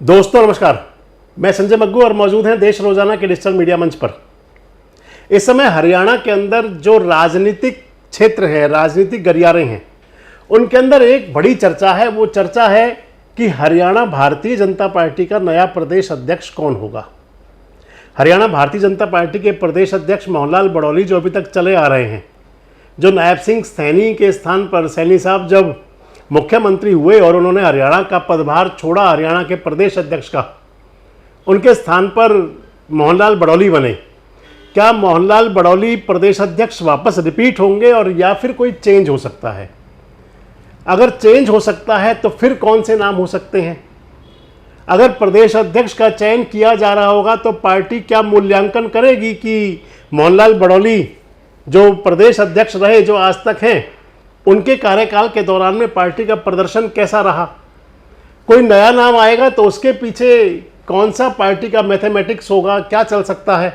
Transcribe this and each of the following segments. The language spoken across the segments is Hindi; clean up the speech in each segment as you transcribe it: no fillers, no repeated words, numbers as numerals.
दोस्तों नमस्कार, मैं संजय मग्गू और मौजूद हैं देश रोजाना के डिजिटल मीडिया मंच पर। इस समय हरियाणा के अंदर जो राजनीतिक क्षेत्र है, राजनीतिक गलियारे हैं, उनके अंदर एक बड़ी चर्चा है। वो चर्चा है कि हरियाणा भारतीय जनता पार्टी का नया प्रदेश अध्यक्ष कौन होगा। हरियाणा भारतीय जनता पार्टी के प्रदेश अध्यक्ष मोहनलाल बड़ौली जो अभी तक चले आ रहे हैं, जो नायब सिंह सैनी के स्थान पर सैनी साहब जब मुख्यमंत्री हुए और उन्होंने हरियाणा का पदभार छोड़ा, हरियाणा के प्रदेश अध्यक्ष का, उनके स्थान पर मोहनलाल बड़ौली बने। क्या मोहनलाल बड़ौली प्रदेश अध्यक्ष वापस रिपीट होंगे और या फिर कोई चेंज हो सकता है? अगर चेंज हो सकता है तो फिर कौन से नाम हो सकते हैं? अगर प्रदेश अध्यक्ष का चयन किया जा रहा होगा तो पार्टी क्या मूल्यांकन करेगी कि मोहनलाल बड़ौली जो प्रदेश अध्यक्ष रहे, जो आज तक हैं, उनके कार्यकाल के दौरान में पार्टी का प्रदर्शन कैसा रहा? कोई नया नाम आएगा तो उसके पीछे कौन सा पार्टी का मैथमेटिक्स होगा, क्या चल सकता है,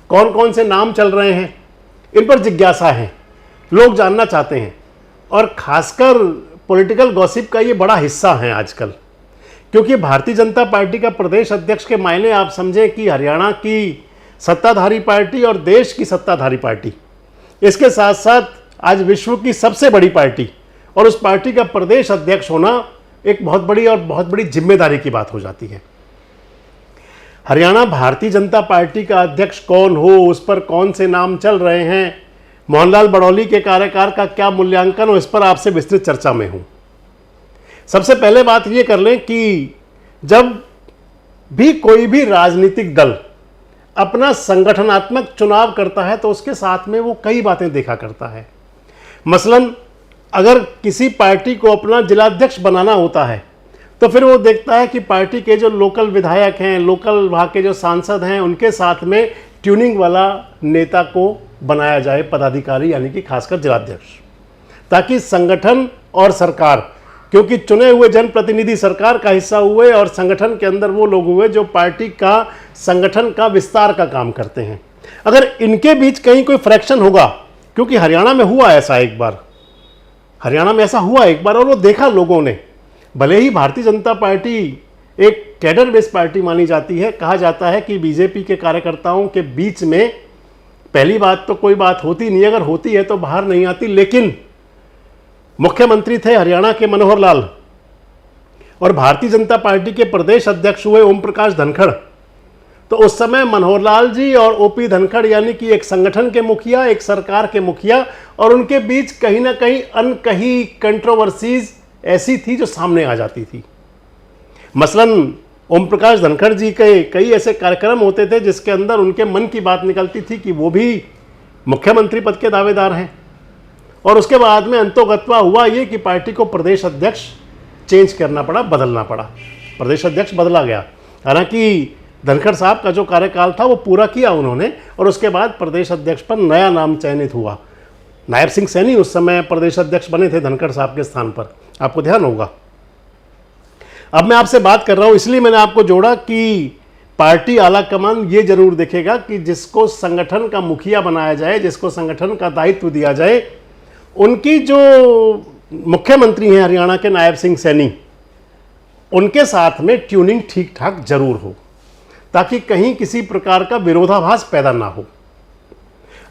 कौन कौन से नाम चल रहे हैं, इन पर जिज्ञासा है, लोग जानना चाहते हैं। और खासकर पॉलिटिकल गॉसिप का ये बड़ा हिस्सा है आजकल, क्योंकि भारतीय जनता पार्टी का प्रदेश अध्यक्ष के मायने आप समझें कि हरियाणा की सत्ताधारी पार्टी और देश की सत्ताधारी पार्टी, इसके साथ साथ आज विश्व की सबसे बड़ी पार्टी और उस पार्टी का प्रदेश अध्यक्ष होना एक बहुत बड़ी जिम्मेदारी की बात हो जाती है। हरियाणा भारतीय जनता पार्टी का अध्यक्ष कौन हो, उस पर कौन से नाम चल रहे हैं, मोहनलाल बड़ौली के कार्यकाल का क्या मूल्यांकन हो, इस पर आपसे विस्तृत चर्चा में हूं। सबसे पहले बात यह कर लें कि जब भी कोई भी राजनीतिक दल अपना संगठनात्मक चुनाव करता है तो उसके साथ में वो कई बातें देखा करता है। मसलन अगर किसी पार्टी को अपना जिलाध्यक्ष बनाना होता है तो फिर वो देखता है कि पार्टी के जो लोकल विधायक हैं, लोकल वहाँ के जो सांसद हैं, उनके साथ में ट्यूनिंग वाला नेता को बनाया जाए पदाधिकारी, यानी कि खासकर जिलाध्यक्ष, ताकि संगठन और सरकार, क्योंकि चुने हुए जनप्रतिनिधि सरकार का हिस्सा हुए और संगठन के अंदर वो लोग हुए जो पार्टी का संगठन का विस्तार का काम करते हैं। अगर इनके बीच कहीं कोई फ्रैक्शन होगा, क्योंकि हरियाणा में हुआ ऐसा एक बार, हरियाणा में ऐसा हुआ एक बार और वो देखा लोगों ने। भले ही भारतीय जनता पार्टी एक कैडर बेस्ड पार्टी मानी जाती है, कहा जाता है कि बीजेपी के कार्यकर्ताओं के बीच में पहली बात तो कोई बात होती नहीं, अगर होती है तो बाहर नहीं आती, लेकिन मुख्यमंत्री थे हरियाणा के मनोहर लाल और भारतीय जनता पार्टी के प्रदेश अध्यक्ष हुए ओम प्रकाश धनखड़। तो उस समय मनोहर लाल जी और ओपी धनखड़, यानी कि एक संगठन के मुखिया, एक सरकार के मुखिया, और उनके बीच कहीं ना कहीं अनकही कंट्रोवर्सीज ऐसी थी जो सामने आ जाती थी। मसलन ओम प्रकाश धनखड़ जी के कई ऐसे कार्यक्रम होते थे जिसके अंदर उनके मन की बात निकलती थी कि वो भी मुख्यमंत्री पद के दावेदार हैं, और उसके बाद में अंतोगत्वा हुआ ये कि पार्टी को प्रदेश अध्यक्ष चेंज करना पड़ा, बदलना पड़ा, प्रदेश अध्यक्ष बदला गया। हालांकि धनखड़ साहब का जो कार्यकाल था वो पूरा किया उन्होंने, और उसके बाद प्रदेश अध्यक्ष पर नया नाम चयनित हुआ। नायब सिंह सैनी उस समय प्रदेश अध्यक्ष बने थे धनखड़ साहब के स्थान पर, आपको ध्यान होगा। अब मैं आपसे बात कर रहा हूं, इसलिए मैंने आपको जोड़ा कि पार्टी आला कमान ये जरूर देखेगा कि जिसको संगठन का मुखिया बनाया जाए, जिसको संगठन का दायित्व दिया जाए, उनकी जो मुख्यमंत्री हैं हरियाणा के नायब सिंह सैनी, उनके साथ में ट्यूनिंग ठीक ठाक जरूर हो, ताकि कहीं किसी प्रकार का विरोधाभास पैदा ना हो।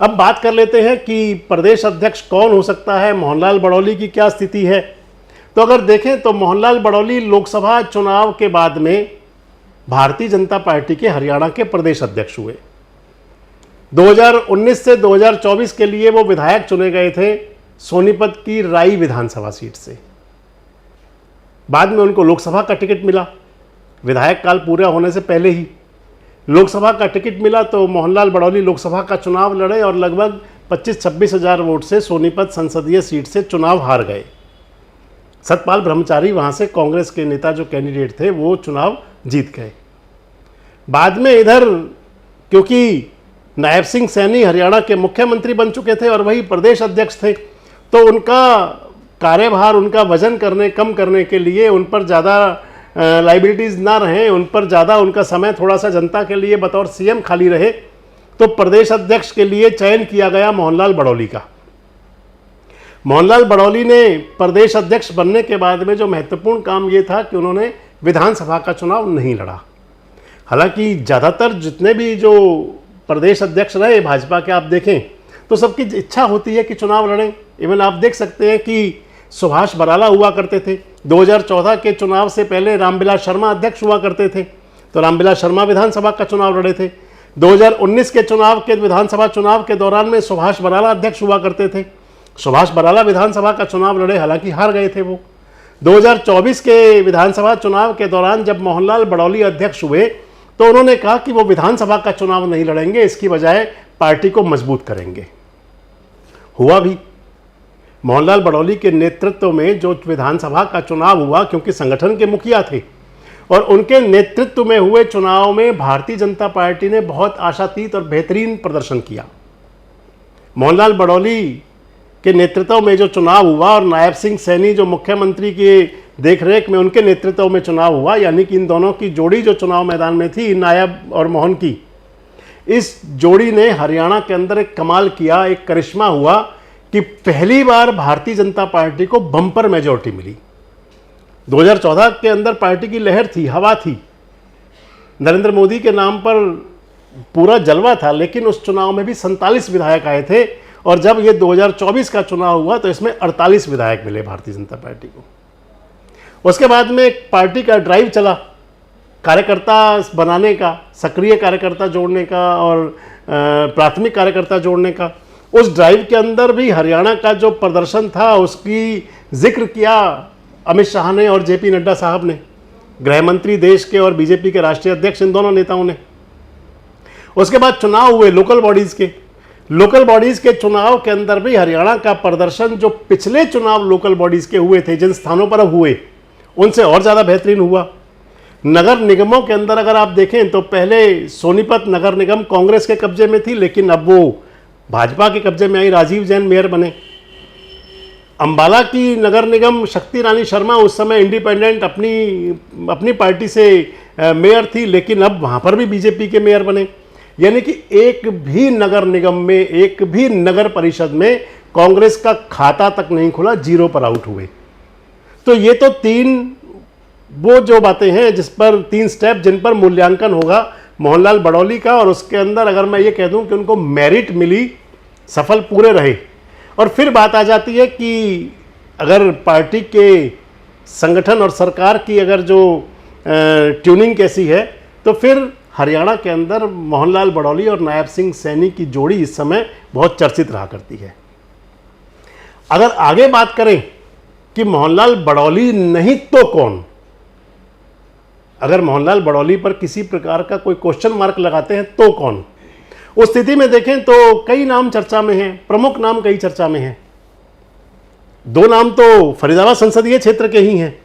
अब बात कर लेते हैं कि प्रदेश अध्यक्ष कौन हो सकता है, मोहनलाल बड़ौली की क्या स्थिति है। तो अगर देखें तो मोहनलाल बड़ौली लोकसभा चुनाव के बाद में भारतीय जनता पार्टी के हरियाणा के प्रदेश अध्यक्ष हुए। 2019 से 2024 के लिए वो विधायक चुने गए थे सोनीपत की राई विधानसभा सीट से। बाद में उनको लोकसभा का टिकट मिला, विधायक काल पूरा होने से पहले ही लोकसभा का टिकट मिला। तो मोहनलाल बड़ौली लोकसभा का चुनाव लड़े और लगभग 25-26 हज़ार वोट से सोनीपत संसदीय सीट से चुनाव हार गए। सतपाल ब्रह्मचारी वहाँ से कांग्रेस के नेता जो कैंडिडेट थे वो चुनाव जीत गए। बाद में इधर क्योंकि नायब सिंह सैनी हरियाणा के मुख्यमंत्री बन चुके थे और वही प्रदेश अध्यक्ष थे, तो उनका कार्यभार, उनका वजन कम करने के लिए उन पर ज़्यादा लाइबिलिटीज़ ना रहें, उन पर ज़्यादा उनका समय थोड़ा सा जनता के लिए बतौर सीएम खाली रहे, तो प्रदेश अध्यक्ष के लिए चयन किया गया मोहनलाल बड़ौली का। मोहनलाल बड़ौली ने प्रदेश अध्यक्ष बनने के बाद में जो महत्वपूर्ण काम ये था कि उन्होंने विधानसभा का चुनाव नहीं लड़ा। हालांकि ज़्यादातर जितने भी जो प्रदेश अध्यक्ष रहे भाजपा के, आप देखें तो सबकी इच्छा होती है कि चुनाव लड़ें। इवन आप देख सकते हैं कि सुभाष बराला हुआ करते थे, 2014 के चुनाव से पहले रामविलास शर्मा अध्यक्ष हुआ करते थे, तो रामविलास शर्मा विधानसभा का चुनाव लड़े थे। 2019 के चुनाव के विधानसभा चुनाव के दौरान में सुभाष बराला अध्यक्ष हुआ करते थे, सुभाष बराला विधानसभा का चुनाव लड़े, हालांकि हार गए थे वो। 2024 के विधानसभा चुनाव के दौरान जब मोहनलाल बड़ौली अध्यक्ष हुए तो उन्होंने कहा कि वो विधानसभा का चुनाव नहीं लड़ेंगे, इसकी बजाय पार्टी को मजबूत करेंगे। हुआ भी। मोहनलाल बड़ौली के नेतृत्व में जो विधानसभा का चुनाव हुआ, क्योंकि संगठन के मुखिया थे और उनके नेतृत्व में हुए चुनाव में भारतीय जनता पार्टी ने बहुत आशातीत और बेहतरीन प्रदर्शन किया। मोहनलाल बड़ौली के नेतृत्व में जो चुनाव हुआ और नायब सिंह सैनी जो मुख्यमंत्री के देखरेख में उनके नेतृत्व में चुनाव हुआ, यानी कि इन दोनों की जोड़ी जो चुनाव मैदान में थी, नायब और मोहन की, इस जोड़ी ने हरियाणा के अंदर एक कमाल किया, एक करिश्मा हुआ कि पहली बार भारतीय जनता पार्टी को बम्पर मेजॉरिटी मिली। 2014 के अंदर पार्टी की लहर थी, हवा थी, नरेंद्र मोदी के नाम पर पूरा जलवा था, लेकिन उस चुनाव में भी 47 विधायक आए थे और जब ये 2024 का चुनाव हुआ तो इसमें 48 विधायक मिले भारतीय जनता पार्टी को। उसके बाद में एक पार्टी का ड्राइव चला कार्यकर्ता बनाने का, सक्रिय कार्यकर्ता जोड़ने का और प्राथमिक कार्यकर्ता जोड़ने का। उस ड्राइव के अंदर भी हरियाणा का जो प्रदर्शन था उसकी जिक्र किया अमित शाह ने और जेपी नड्डा साहब ने, गृह मंत्री देश के और बीजेपी के राष्ट्रीय अध्यक्ष, इन दोनों नेताओं ने। उसके बाद चुनाव हुए लोकल बॉडीज के। लोकल बॉडीज के चुनाव के अंदर भी हरियाणा का प्रदर्शन जो पिछले चुनाव लोकल बॉडीज के हुए थे, जिन स्थानों पर हुए, उनसे और ज़्यादा बेहतरीन हुआ। नगर निगमों के अंदर अगर आप देखें तो पहले सोनीपत नगर निगम कांग्रेस के कब्जे में थी, लेकिन अब वो भाजपा के कब्जे में आई, राजीव जैन मेयर बने। अंबाला की नगर निगम शक्ति रानी शर्मा उस समय इंडिपेंडेंट अपनी पार्टी से मेयर थी, लेकिन अब वहाँ पर भी बीजेपी के मेयर बने। यानी कि एक भी नगर निगम में, एक भी नगर परिषद में कांग्रेस का खाता तक नहीं खुला, जीरो पर आउट हुए। तो ये तो तीन वो जो बातें हैं जिस पर, तीन स्टेप जिन पर मूल्यांकन होगा मोहनलाल बड़ौली का, और उसके अंदर अगर मैं ये कह दूं कि उनको मेरिट मिली, सफल पूरे रहे। और फिर बात आ जाती है कि अगर पार्टी के संगठन और सरकार की अगर जो ट्यूनिंग कैसी है, तो फिर हरियाणा के अंदर मोहनलाल बड़ौली और नायब सिंह सैनी की जोड़ी इस समय बहुत चर्चित रहा करती है। अगर आगे बात करें कि मोहनलाल बड़ौली नहीं तो कौन, अगर मोहनलाल बड़ौली पर किसी प्रकार का कोई क्वेश्चन मार्क लगाते हैं तो कौन, उस स्थिति में देखें तो कई नाम चर्चा में हैं, प्रमुख नाम कई चर्चा में हैं। दो नाम तो फरीदाबाद संसदीय क्षेत्र के ही हैं।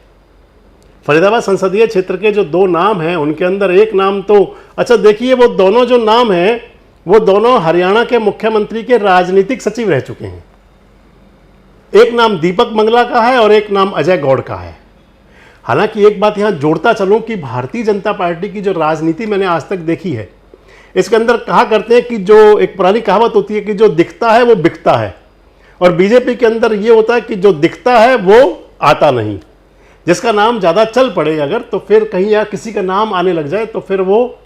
फरीदाबाद संसदीय क्षेत्र के जो दो नाम हैं उनके अंदर एक नाम तो, अच्छा देखिए, वो दोनों जो नाम हैं वो दोनों हरियाणा के मुख्यमंत्री के राजनीतिक सचिव रह चुके हैं। एक नाम दीपक मंगला का है और एक नाम अजय गौड़ का है। हालांकि एक बात यहां जोड़ता चलूं कि भारतीय जनता पार्टी की जो राजनीति मैंने आज तक देखी है, इसके अंदर कहा करते हैं कि जो एक पुरानी कहावत होती है कि जो दिखता है वो बिकता है, और बीजेपी के अंदर ये होता है कि जो दिखता है वो आता नहीं। जिसका नाम ज़्यादा चल पड़े अगर, तो फिर कहीं या किसी का नाम आने लग जाए तो फिर वो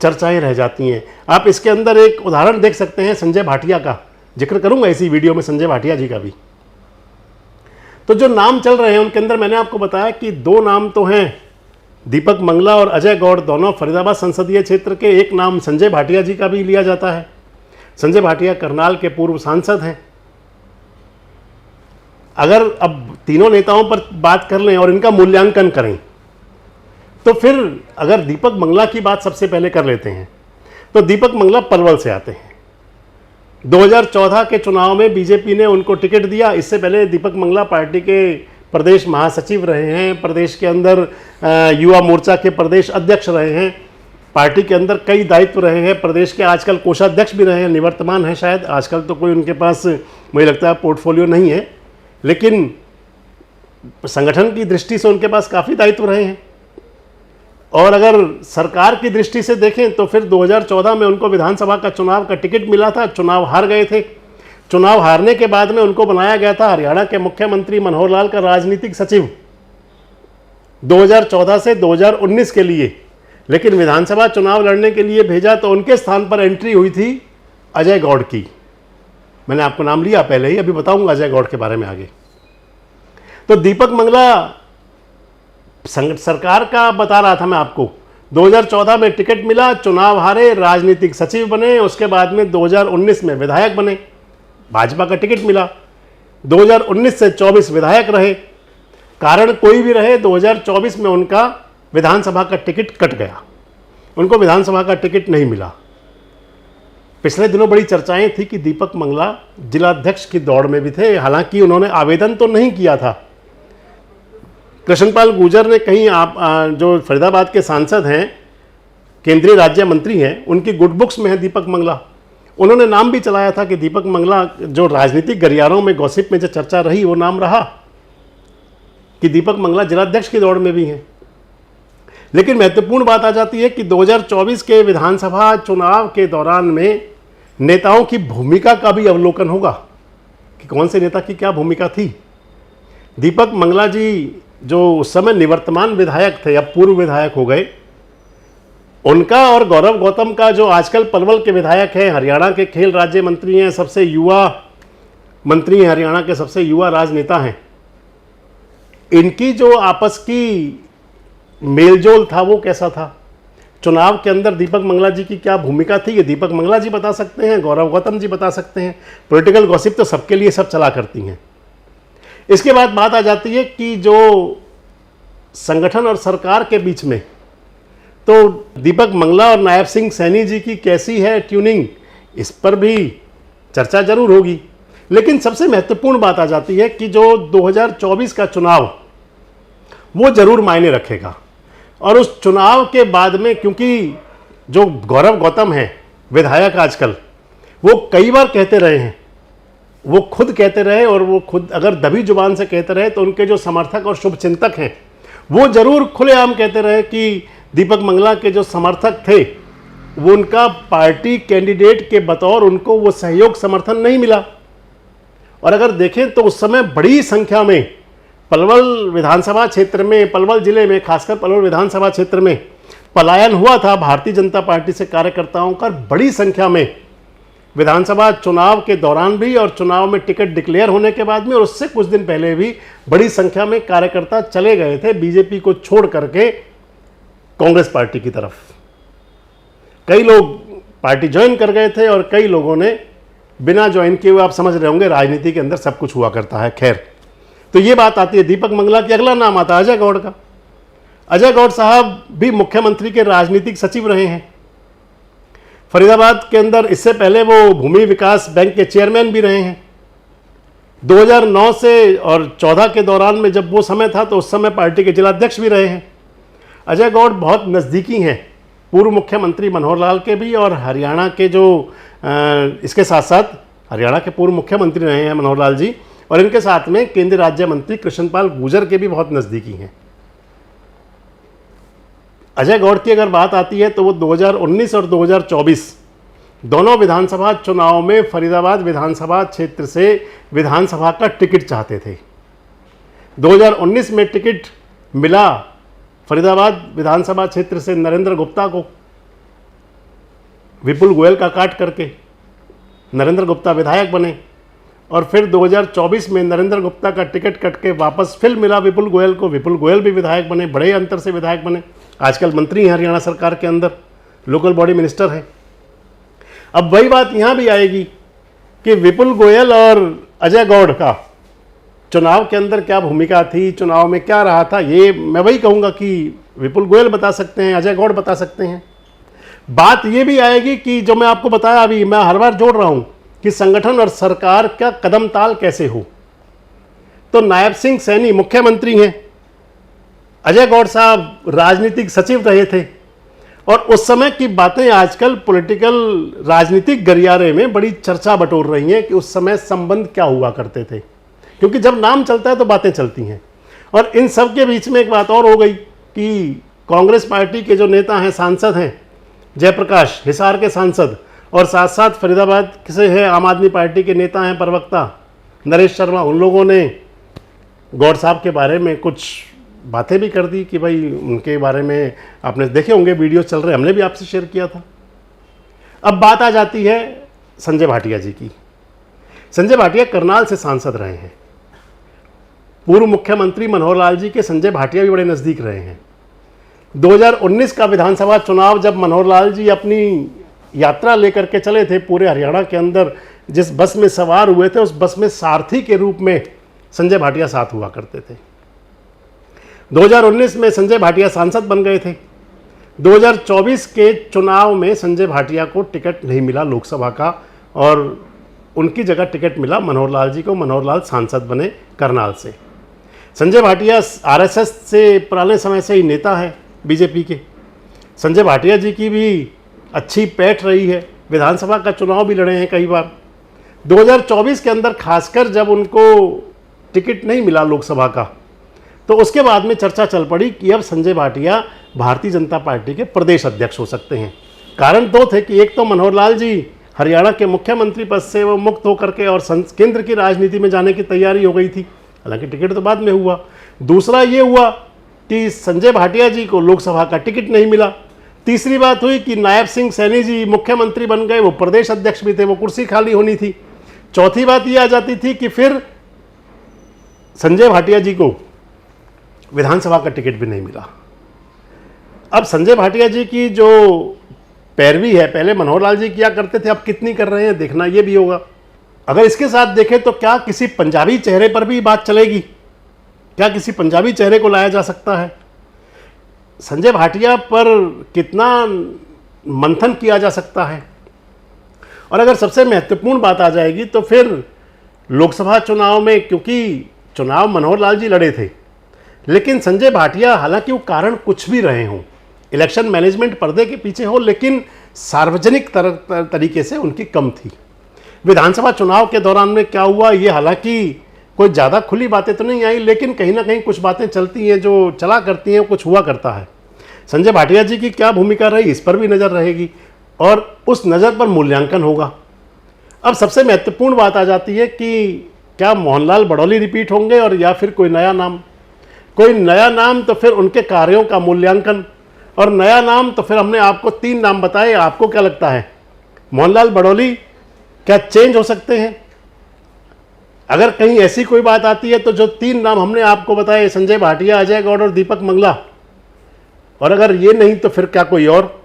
चर्चाएं रह जाती हैं। आप इसके अंदर एक उदाहरण देख सकते हैं संजय भाटिया का, जिक्र करूंगा इसी वीडियो में संजय भाटिया जी का भी। तो जो नाम चल रहे हैं उनके अंदर मैंने आपको बताया कि दो नाम तो हैं, दीपक मंगला और अजय गौड़, दोनों फरीदाबाद संसदीय क्षेत्र के। एक नाम संजय भाटिया जी का भी लिया जाता है। संजय भाटिया करनाल के पूर्व सांसद हैं। अगर अब तीनों नेताओं पर बात कर लें और इनका मूल्यांकन करें, तो फिर अगर दीपक मंगला की बात सबसे पहले कर लेते हैं, तो दीपक मंगला पलवल से आते हैं। 2014 के चुनाव में बीजेपी ने उनको टिकट दिया। इससे पहले दीपक मंगला पार्टी के प्रदेश महासचिव रहे हैं, प्रदेश के अंदर युवा मोर्चा के प्रदेश अध्यक्ष रहे हैं, पार्टी के अंदर कई दायित्व रहे हैं, प्रदेश के आजकल कोषाध्यक्ष भी रहे हैं, निवर्तमान है शायद, आजकल तो कोई उनके पास मुझे लगता है पोर्टफोलियो नहीं है, लेकिन संगठन की दृष्टि से उनके पास काफ़ी दायित्व रहे हैं। और अगर सरकार की दृष्टि से देखें तो फिर 2014 में उनको विधानसभा का चुनाव का टिकट मिला था, चुनाव हार गए थे। चुनाव हारने के बाद में उनको बनाया गया था हरियाणा के मुख्यमंत्री मनोहर लाल का राजनीतिक सचिव। 2014 से 2019 के लिए, लेकिन विधानसभा चुनाव लड़ने के लिए भेजा तो उनके स्थान पर एंट्री हुई थी अजय गौड़ की। मैंने आपको नाम लिया पहले ही, अभी बताऊंगा अजय गौड़ के बारे में आगे। तो दीपक मंगला सरकार का बता रहा था मैं आपको, 2014 में टिकट मिला, चुनाव हारे, राजनीतिक सचिव बने, उसके बाद में 2019 में विधायक बने, भाजपा का टिकट मिला, 2019 से 24 विधायक रहे। कारण कोई भी रहे, 2024 में उनका विधानसभा का टिकट कट गया, उनको विधानसभा का टिकट नहीं मिला। पिछले दिनों बड़ी चर्चाएं थी कि दीपक मंगला जिलाध्यक्ष की दौड़ में भी थे, हालांकि उन्होंने आवेदन तो नहीं किया था। कृष्णपाल गुर्जर ने कहीं जो फरीदाबाद के सांसद हैं, केंद्रीय राज्य मंत्री हैं, उनकी गुड बुक्स में है दीपक मंगला। उन्होंने नाम भी चलाया था कि दीपक मंगला, जो राजनीतिक गलियारों में गॉसिप में जो चर्चा रही वो नाम रहा कि दीपक मंगला जिलाध्यक्ष की दौड़ में भी हैं। लेकिन महत्वपूर्ण बात आ जाती है कि 2024 के विधानसभा चुनाव के दौरान में नेताओं की भूमिका का भी अवलोकन होगा कि कौन से नेता की क्या भूमिका थी। दीपक मंगला जी जो उस समय निवर्तमान विधायक थे, अब पूर्व विधायक हो गए, उनका और गौरव गौतम का जो आजकल पलवल के विधायक हैं, हरियाणा के खेल राज्य मंत्री हैं, सबसे युवा मंत्री हैं, हरियाणा के सबसे युवा राजनेता हैं, इनकी जो आपस की मेलजोल था वो कैसा था, चुनाव के अंदर दीपक मंगला जी की क्या भूमिका थी, ये दीपक मंगला जी बता सकते हैं, गौरव गौतम जी बता सकते हैं। पॉलिटिकल गॉसिप तो सबके लिए सब चला करती हैं। इसके बाद बात आ जाती है कि जो संगठन और सरकार के बीच में, तो दीपक मंगला और नायब सिंह सैनी जी की कैसी है ट्यूनिंग, इस पर भी चर्चा जरूर होगी। लेकिन सबसे महत्वपूर्ण बात आ जाती है कि जो 2024 का चुनाव वो जरूर मायने रखेगा। और उस चुनाव के बाद में, क्योंकि जो गौरव गौतम हैं विधायक आजकल, वो कई बार कहते रहे हैं, वो खुद कहते रहे, और वो खुद अगर दबी जुबान से कहते रहे तो उनके जो समर्थक और शुभचिंतक हैं वो जरूर खुलेआम कहते रहे कि दीपक मंगला के जो समर्थक थे वो उनका पार्टी कैंडिडेट के बतौर उनको वो सहयोग समर्थन नहीं मिला। और अगर देखें तो उस समय बड़ी संख्या में पलवल विधानसभा क्षेत्र में, पलवल जिले में, खासकर पलवल विधानसभा क्षेत्र में पलायन हुआ था भारतीय जनता पार्टी से कार्यकर्ताओं का बड़ी संख्या में, विधानसभा चुनाव के दौरान भी और चुनाव में टिकट डिक्लेयर होने के बाद में, और उससे कुछ दिन पहले भी बड़ी संख्या में कार्यकर्ता चले गए थे बीजेपी को छोड़ करके कांग्रेस पार्टी की तरफ। कई लोग पार्टी ज्वाइन कर गए थे और कई लोगों ने बिना ज्वाइन किए हुए, आप समझ रहे होंगे राजनीति के अंदर सब कुछ हुआ करता है। खैर, तो ये बात आती है दीपक मंगला की। अगला नाम आता है अजय गौड़ का। अजय गौड़ साहब भी मुख्यमंत्री के राजनीतिक सचिव रहे हैं फरीदाबाद के अंदर। इससे पहले वो भूमि विकास बैंक के चेयरमैन भी रहे हैं। 2009 से और 14 के दौरान में जब वो समय था तो उस समय पार्टी के जिलाध्यक्ष भी रहे हैं। अजय गौड़ बहुत नज़दीकी हैं पूर्व मुख्यमंत्री मनोहर लाल के भी, और हरियाणा के जो इसके साथ साथ हरियाणा के पूर्व मुख्यमंत्री रहे हैं मनोहर लाल जी, और इनके साथ में केंद्रीय राज्य मंत्री कृष्णपाल गुर्जर के भी बहुत नज़दीकी हैं। अजय गौड़ की अगर बात आती है तो वो 2019 और 2024 दोनों विधानसभा चुनाव में फरीदाबाद विधानसभा क्षेत्र से विधानसभा का टिकट चाहते थे। 2019 में टिकट मिला फरीदाबाद विधानसभा क्षेत्र से नरेंद्र गुप्ता को, विपुल गोयल का काट करके नरेंद्र गुप्ता विधायक बने। और फिर 2024 में नरेंद्र गुप्ता का टिकट कट के वापस फिर मिला विपुल गोयल को, विपुल गोयल भी विधायक बने, बड़े अंतर से विधायक बने, आजकल मंत्री हैं हरियाणा सरकार के अंदर, लोकल बॉडी मिनिस्टर हैं। अब वही बात यहाँ भी आएगी कि विपुल गोयल और अजय गौड़ का चुनाव के अंदर क्या भूमिका थी, चुनाव में क्या रहा था, ये मैं वही कहूँगा कि विपुल गोयल बता सकते हैं, अजय गौड़ बता सकते हैं। बात ये भी आएगी कि जो मैं आपको बताया, अभी मैं हर बार जोड़ रहा हूँ कि संगठन और सरकार का कदम ताल कैसे हो। तो नायब सिंह सैनी मुख्यमंत्री हैं, अजय गौड़ साहब राजनीतिक सचिव रहे थे, और उस समय की बातें आजकल पॉलिटिकल राजनीतिक गलियारे में बड़ी चर्चा बटोर रही हैं कि उस समय संबंध क्या हुआ करते थे, क्योंकि जब नाम चलता है तो बातें चलती हैं। और इन सब के बीच में एक बात और हो गई कि कांग्रेस पार्टी के जो नेता हैं, सांसद हैं, जयप्रकाश हिसार के सांसद, और साथ साथ फरीदाबाद से है आम आदमी पार्टी के नेता हैं, प्रवक्ता नरेश शर्मा, उन लोगों ने गौड़ साहब के बारे में कुछ बातें भी कर दी कि भाई उनके बारे में आपने देखे होंगे, वीडियो चल रहे, हमने भी आपसे शेयर किया था। अब बात आ जाती है संजय भाटिया जी की। संजय भाटिया करनाल से सांसद रहे हैं। पूर्व मुख्यमंत्री मनोहर लाल जी के संजय भाटिया भी बड़े नज़दीक रहे हैं। 2019 का विधानसभा चुनाव जब मनोहर लाल जी अपनी यात्रा लेकर के चले थे पूरे हरियाणा के अंदर, जिस बस में सवार हुए थे उस बस में सारथी के रूप में संजय भाटिया साथ हुआ करते थे। 2019 में संजय भाटिया सांसद बन गए थे। 2024 के चुनाव में संजय भाटिया को टिकट नहीं मिला लोकसभा का, और उनकी जगह टिकट मिला मनोहर लाल जी को। मनोहर लाल सांसद बने करनाल से। संजय भाटिया आरएसएस से पुराने समय से ही नेता है बीजेपी के। संजय भाटिया जी की भी अच्छी पैठ रही है, विधानसभा का चुनाव भी लड़े हैं कई बार। 2024 के अंदर खासकर जब उनको टिकट नहीं मिला लोकसभा का, तो उसके बाद में चर्चा चल पड़ी कि अब संजय भाटिया भारतीय जनता पार्टी के प्रदेश अध्यक्ष हो सकते हैं। कारण दो थे कि एक तो मनोहर लाल जी हरियाणा के मुख्यमंत्री पद से वो मुक्त होकर के और केंद्र की राजनीति में जाने की तैयारी हो गई थी, हालांकि टिकट तो बाद में हुआ। दूसरा ये हुआ कि संजय भाटिया जी को लोकसभा का टिकट नहीं मिला। तीसरी बात हुई कि नायब सिंह सैनी जी मुख्यमंत्री बन गए, वो प्रदेश अध्यक्ष भी थे, वो कुर्सी खाली होनी थी। चौथी बात ये आ जाती थी कि फिर संजय भाटिया जी को विधानसभा का टिकट भी नहीं मिला। अब संजय भाटिया जी की जो पैरवी है, पहले मनोहर लाल जी किया करते थे, अब कितनी कर रहे हैं देखना ये भी होगा। अगर इसके साथ देखें तो क्या किसी पंजाबी चेहरे पर भी बात चलेगी? क्या किसी पंजाबी चेहरे को लाया जा सकता है? संजय भाटिया पर कितना मंथन किया जा सकता है? और अगर सबसे महत्वपूर्ण बात आ जाएगी तो फिर लोकसभा चुनाव में, क्योंकि चुनाव मनोहर लाल जी लड़े थे, लेकिन संजय भाटिया हालांकि वो कारण कुछ भी रहे हों, इलेक्शन मैनेजमेंट पर्दे के पीछे हो, लेकिन सार्वजनिक तरीके से उनकी कम थी। विधानसभा चुनाव के दौरान में क्या हुआ, ये हालांकि कोई ज़्यादा खुली बातें तो नहीं आई, लेकिन कहीं ना कहीं कुछ बातें चलती हैं जो चला करती हैं, कुछ हुआ करता है। संजय भाटिया जी की क्या भूमिका रही, इस पर भी नज़र रहेगी और उस नज़र पर मूल्यांकन होगा। अब सबसे महत्वपूर्ण बात आ जाती है कि क्या मोहनलाल बड़ौली रिपीट होंगे और या फिर कोई नया नाम? कोई नया नाम तो फिर उनके कार्यों का मूल्यांकन, और नया नाम तो फिर हमने आपको 3 नाम बताए। आपको क्या लगता है, मोहनलाल बड़ौली क्या चेंज हो सकते हैं? अगर कहीं ऐसी कोई बात आती है तो जो 3 नाम हमने आपको बताए, संजय भाटिया, अजय गौड़ और दीपक मंगला, और अगर ये नहीं तो फिर क्या कोई और?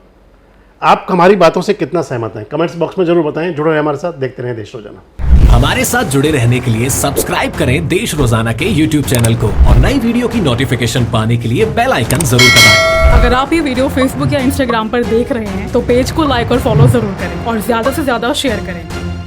आप हमारी बातों से कितना सहमत हैं कमेंट्स बॉक्स में जरूर बताएं। जुड़े रहे हमारे साथ, देखते रहें देश रोजाना। हमारे साथ जुड़े रहने के लिए सब्सक्राइब करें देश रोजाना के YouTube चैनल को, और नई वीडियो की नोटिफिकेशन पाने के लिए बेल आइकन जरूर दबाएं। अगर आप ये वीडियो Facebook या Instagram पर देख रहे हैं तो पेज को लाइक और फॉलो जरूर करें और ज्यादा से ज्यादा शेयर करें।